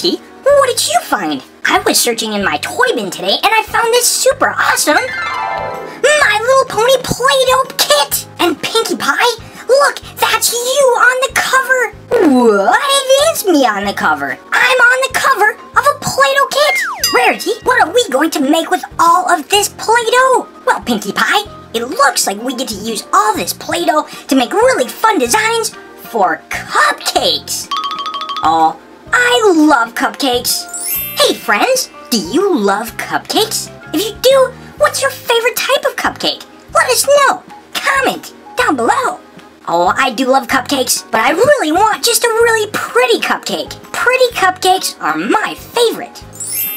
Rarity, what did you find? I was searching in my toy bin today and I found this super awesome My Little Pony Play-Doh Kit! And Pinkie Pie, look, that's you on the cover! What? It is me on the cover! I'm on the cover of a Play-Doh Kit! Rarity, what are we going to make with all of this Play-Doh? Well, Pinkie Pie, it looks like we get to use all this Play-Doh to make really fun designs for cupcakes! Oh, I love cupcakes! Hey friends, do you love cupcakes? If you do, what's your favorite type of cupcake? Let us know! Comment down below! Oh, I do love cupcakes, but I really want just a really pretty cupcake. Pretty cupcakes are my favorite.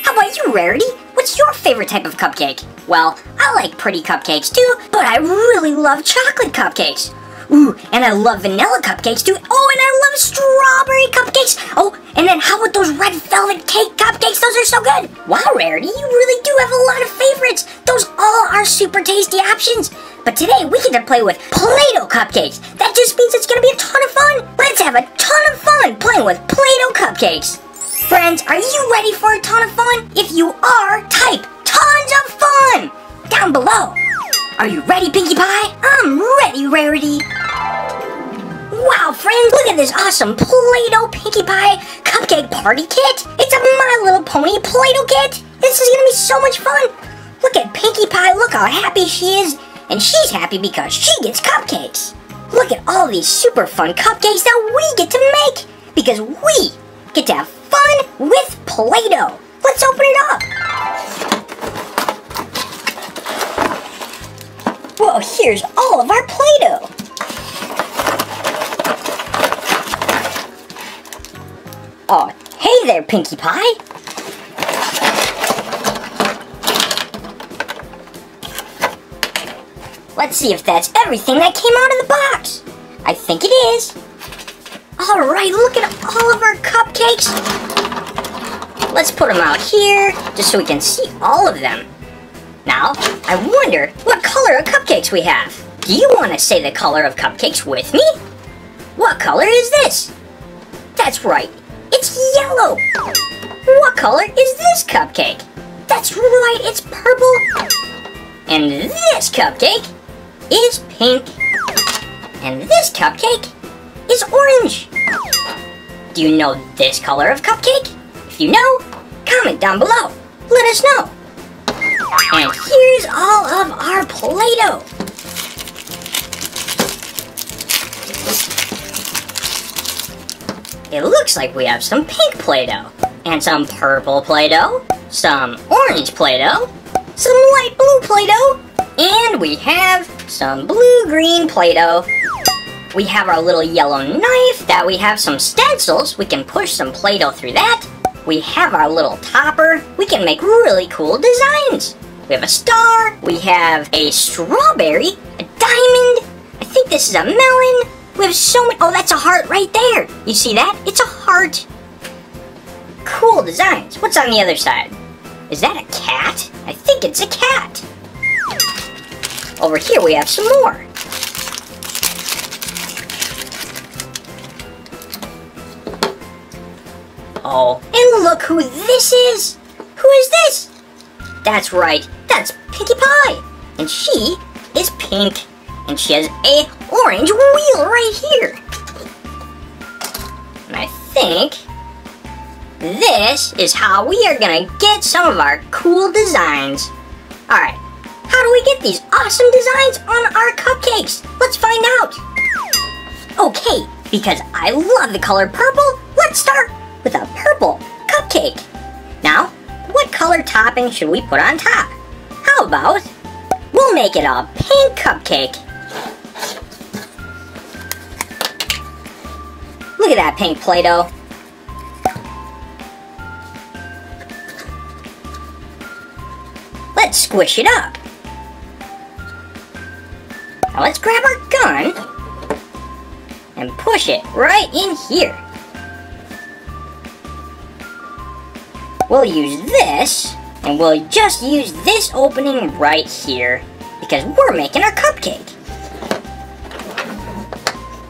How about you, Rarity? What's your favorite type of cupcake? Well, I like pretty cupcakes too, but I really love chocolate cupcakes. Ooh, and I love vanilla cupcakes too. Oh, and I love strawberry cupcakes. Oh, and then how about those red velvet cake cupcakes? Those are so good. Wow, Rarity, you really do have a lot of favorites. Those all are super tasty options. But today we get to play with Play-Doh cupcakes. That just means it's gonna be a ton of fun. Let's have a ton of fun playing with Play-Doh cupcakes. Friends, are you ready for a ton of fun? If you are, type tons of fun down below. Are you ready, Pinkie Pie? I'm ready, Rarity. Wow, friends, look at this awesome Play-Doh Pinkie Pie Cupcake Party Kit. It's a My Little Pony Play-Doh Kit. This is gonna be so much fun. Look at Pinkie Pie, look how happy she is. And she's happy because she gets cupcakes. Look at all these super fun cupcakes that we get to make. Because we get to have fun with Play-Doh. Let's open it up. Well, here's all of our Play-Doh. Oh, hey there, Pinkie Pie. Let's see if that's everything that came out of the box. I think it is. Alright, look at all of our cupcakes. Let's put them out here, just so we can see all of them. Now, I wonder what color of cupcakes we have. Do you want to say the color of cupcakes with me? What color is this? That's right, it's yellow. What color is this cupcake? That's right, it's purple. And this cupcake is pink. And this cupcake is orange. Do you know this color of cupcake? If you know, comment down below. Let us know. And here's all of our Play-Doh. It looks like we have some pink Play-Doh, and some purple Play-Doh, some orange Play-Doh, some light blue Play-Doh, and we have some blue-green Play-Doh. We have our little yellow knife that we have some stencils. We can push some Play-Doh through that. We have our little topper. We can make really cool designs. We have a star. We have a strawberry, a diamond. I think this is a melon. We have so many. Oh, that's a heart right there. You see that? It's a heart. Cool designs. What's on the other side? Is that a cat? I think it's a cat. Over here we have some more. Oh, and look who this is! Who is this? That's right, that's Pinkie Pie! And she is pink, and she has a orange wheel right here. And I think this is how we are gonna get some of our cool designs. Alright, how do we get these awesome designs on our cupcakes? Let's find out. Okay, because I love the color purple, let's start with a purple cupcake. Now, what color topping should we put on top? How about we'll make it a pink cupcake. Look at that pink Play-Doh. Let's squish it up. Now let's grab our gun and push it right in here. We'll use this, and we'll just use this opening right here, because we're making our cupcake.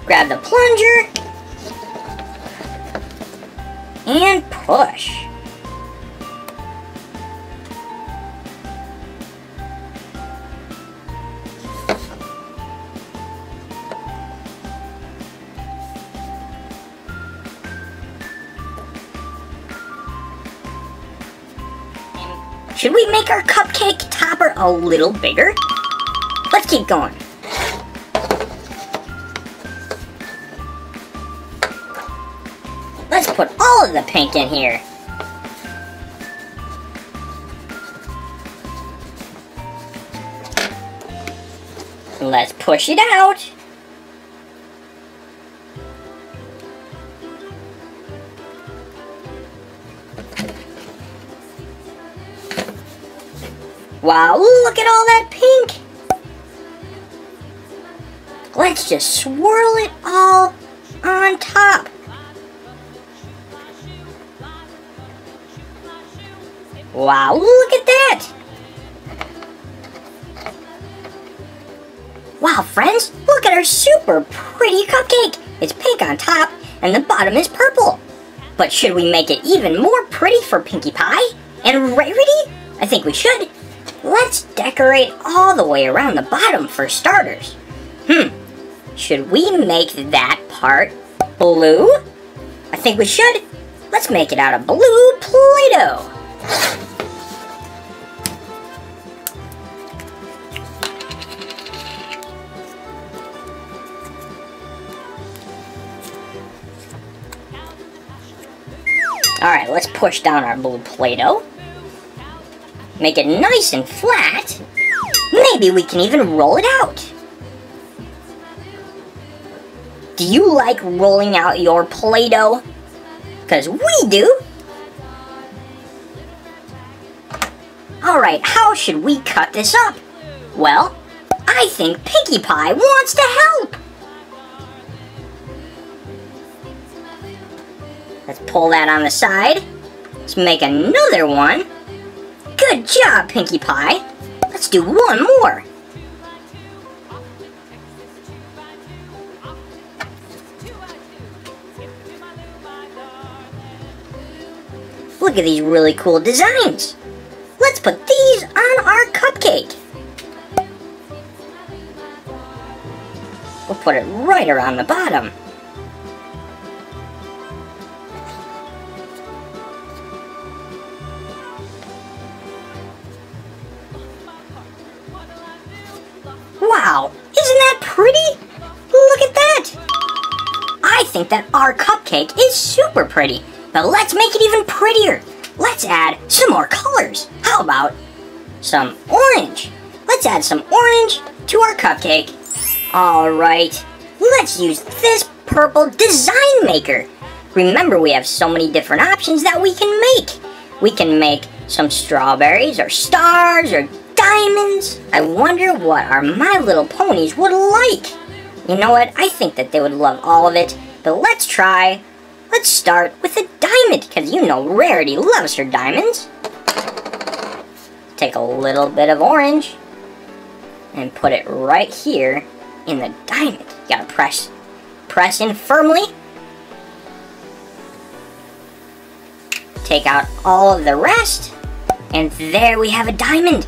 Grab the plunger, and push. Should we make our cupcake topper a little bigger? Let's keep going. Let's put all of the pink in here. Let's push it out. Wow, look at all that pink! Let's just swirl it all on top. Wow, look at that! Wow, friends, look at our super pretty cupcake! It's pink on top, and the bottom is purple. But should we make it even more pretty for Pinkie Pie and Rarity? I think we should. Let's decorate all the way around the bottom for starters. Should we make that part blue? I think we should. Let's make it out of blue Play-Doh. Alright, let's push down our blue Play-Doh. Make it nice and flat. Maybe we can even roll it out. Do you like rolling out your Play-Doh? Because we do. Alright, how should we cut this up? Well, I think Pinkie Pie wants to help. Let's pull that on the side. Let's make another one. Good job, Pinkie Pie. Let's do one more. Look at these really cool designs. Let's put these on our cupcake. We'll put it right around the bottom. Wow, isn't that pretty? Look at that! I think that our cupcake is super pretty, but let's make it even prettier. Let's add some more colors. How about some orange? Let's add some orange to our cupcake. Alright, let's use this purple design maker. Remember, we have so many different options that we can make. We can make some strawberries or stars or diamonds. I wonder what our My Little Ponies would like. You know what? I think that they would love all of it. But let's try. Let's start with a diamond, because you know Rarity loves her diamonds. Take a little bit of orange and put it right here in the diamond. You gotta press in firmly. Take out all of the rest, and there we have a diamond.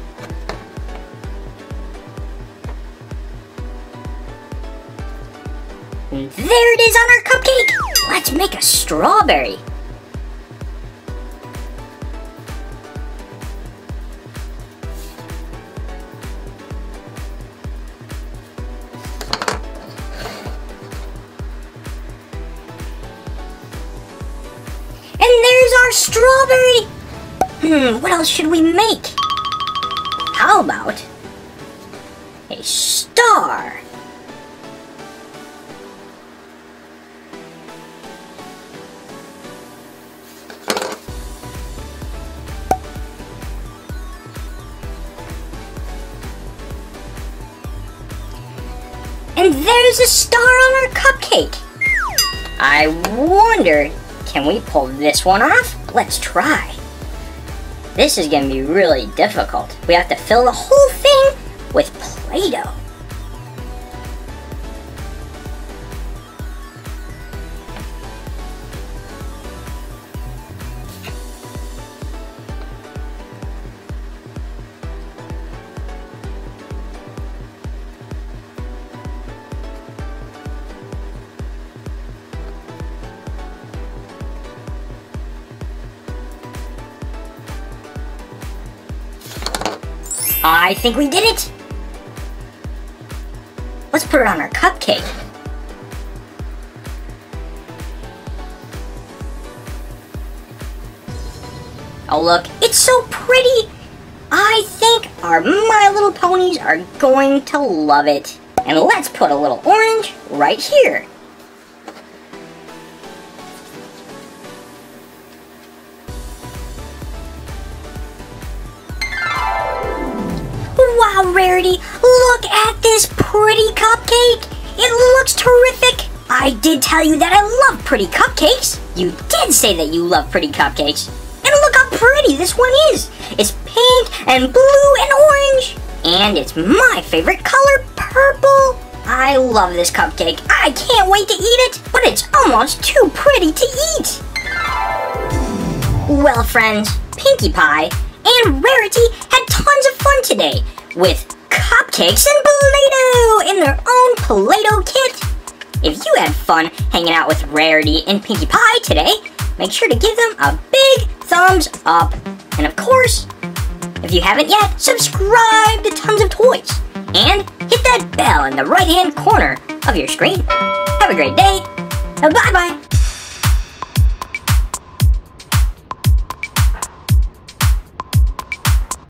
And there it is on our cupcake! Let's make a strawberry. And there's our strawberry! What else should we make? How about a star? And there's a star on our cupcake. I wonder, can we pull this one off? Let's try. This is going to be really difficult. We have to fill the whole thing with Play-Doh. I think we did it. Let's put it on our cupcake. Oh look, it's so pretty. I think our My Little Ponies are going to love it. And let's put a little orange right here. Wow, Rarity, look at this pretty cupcake. It looks terrific. I did tell you that I love pretty cupcakes. You did say that you love pretty cupcakes. And look how pretty this one is. It's pink and blue and orange. And it's my favorite color, purple. I love this cupcake. I can't wait to eat it, but it's almost too pretty to eat. Well, friends, Pinkie Pie and Rarity had tons of fun today with cupcakes and Play-Doh in their own Play-Doh kit. If you had fun hanging out with Rarity and Pinkie Pie today, make sure to give them a big thumbs up. And of course, if you haven't yet, subscribe to Tons of Toys and hit that bell in the right-hand corner of your screen. Have a great day. Bye-bye.